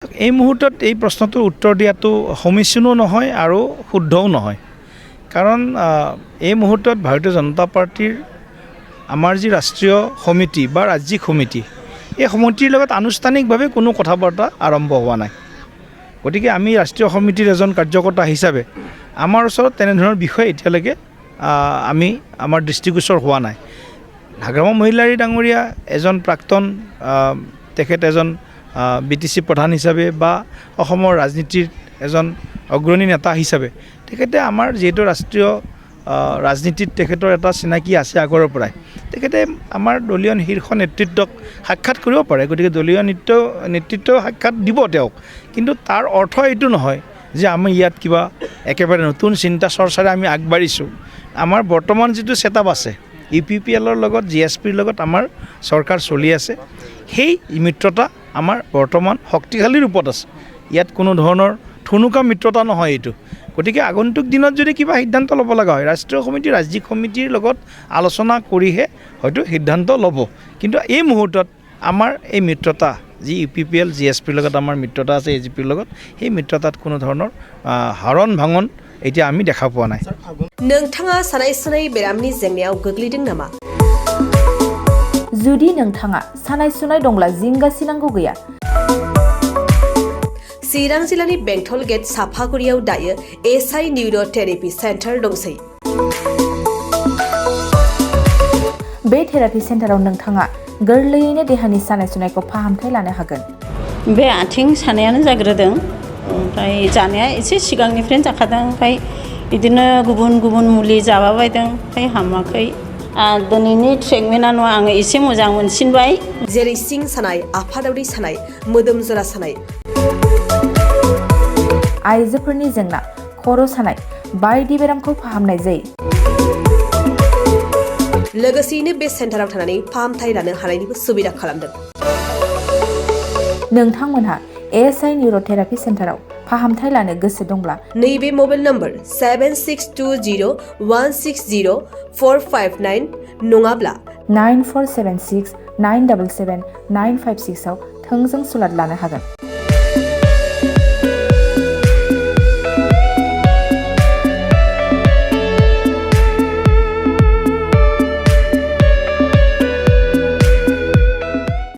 এই মুহূৰ্তত এই প্ৰশ্নটোৰ উত্তৰ দিয়াটো সমীচীনো নহয় আৰু শুদ্ধও নহয় কাৰণ এই মুহূৰ্তত ভাৰতীয় জনতা পাৰ্টিৰ আমাৰ যি ৰাষ্ট্ৰীয় সমিতি বা ৰাজ্যিক সমিতি এই সমিতিৰ লগত আনুষ্ঠানিকভাৱে কোনো কথা বাৰ্তা আৰম্ভ হোৱা নাই গতিকে আমি ৰাষ্ট্ৰীয় সমিতিৰ এজন কাৰ্যকৰ্তা হিচাপে আমাৰ ওচৰত তেনেধৰণৰ বিষয় এতিয়ালৈকে আমি আমাৰ দৃষ্টিগোচৰ হোৱা নাই হাগ্ৰামা মহিলাৰী ডাঙৰীয়া এজন প্ৰাক্তন তেখেত এজন বিটিসি প্ৰধান হিচাপে বা অসমৰ ৰাজনীতিৰ এজন অগ্ৰণী নেতা হিচাপে তেখেতে আমাৰ যেটো ৰাষ্ট্ৰীয় ৰাজনীতিত তেখেতৰ এটা চিনাকি আছে আগৰৰ পৰাই তেখেতে আমাৰ দলীয় শীৰ্ষ নেতৃত্বক সাক্ষাৎ কৰিব পাৰে গতিকে দলীয় নেতৃত্ব সাক্ষাৎ দিব তেওঁক কিন্তু তাৰ অৰ্থ এইটো নহয় যে আমি ইয়াত কিবা একেবাৰে নতুন চিন্তা চৰ্চাৰে আমি আগবাঢ়িছোঁ আমাৰ বৰ্তমান যেটো সেটআপ আছে ইউপিপিএলৰ লগত জিএছপিৰ লগত আমাৰ চৰকাৰ চলি আছে সেই মিত্ৰতা আমাৰ বৰ্তমান শক্তিশালী ৰূপত আছে ইয়াত কোনো ধৰণৰ ঠুনুকা মিত্ৰতা নহয় এইটো গতিকে আগন্তুক দিনত যদি কিবা সিদ্ধান্ত ল'ব লগা হয় ৰাষ্ট্ৰীয় সমিতি ৰাজ্যিক সমিতিৰ লগত আলোচনা কৰিহে হয়তো সিদ্ধান্ত ল'ব কিন্তু এই মুহূৰ্তত আমাৰ এই মিত্ৰতা যি ইউপিপিএল জিএছপিৰ লগত আমাৰ মিত্ৰতা আছে এজিপিৰ লগত সেই মিত্ৰতাত কোনো ধৰণৰ হৰণ ভাঙন এতিয়া আমি দেখা পোৱা নাই नोंथाङा सानाय सुनाय बेरामनि जेंनायाव गोग्लैदों नामा जुदि नोंथाङा सानाय सुनाय दंब्ला जिंगा सिनांगौ गैया चिरां जिल्लानि बेंटल गेट साफागुरियाव दायो एसआइ निउर'थेरापि सेन्टार दंसै बे थेरापि सेन्टाराव नोंथाङा गोरलैयैनो देहानि सानाय सुनायखौ फाहामथाय लानो हागोन बे आथिं सानायानो जाग्रोदों ओमफ्राय जानाया एसे सिगांनिफ्रायनो जाखादों ओमफ्राय बिदिनो गुबुन गुबुन मुलि जाबाबायदों ओमफ्राय हामाखै दिनैनि ट्रिटमेन्टआ आङो एसे मोजां मोनसिनबाय जेरै सिं सानाय आफादावरि सानाय मोदोम जरा सानाय आइजोफोरनि जेंना खर' सानाय बायदि बेरामखौ फाहामनाय जायो लोगोसेयैनो बे सेन्टाराव थानानै फाहामथाय लानो हानायनिबो सुबिदा खालामदों नोंथांमोनहा एएसआइ निउर'थेरापि सेन्टाराव फाहामथाय लानो गोसो दंब्ला नैबे मबाइल नम्बर 7620160459 नङाब्ला 9476977956 आव थोंजों सुलाद लानो हागोन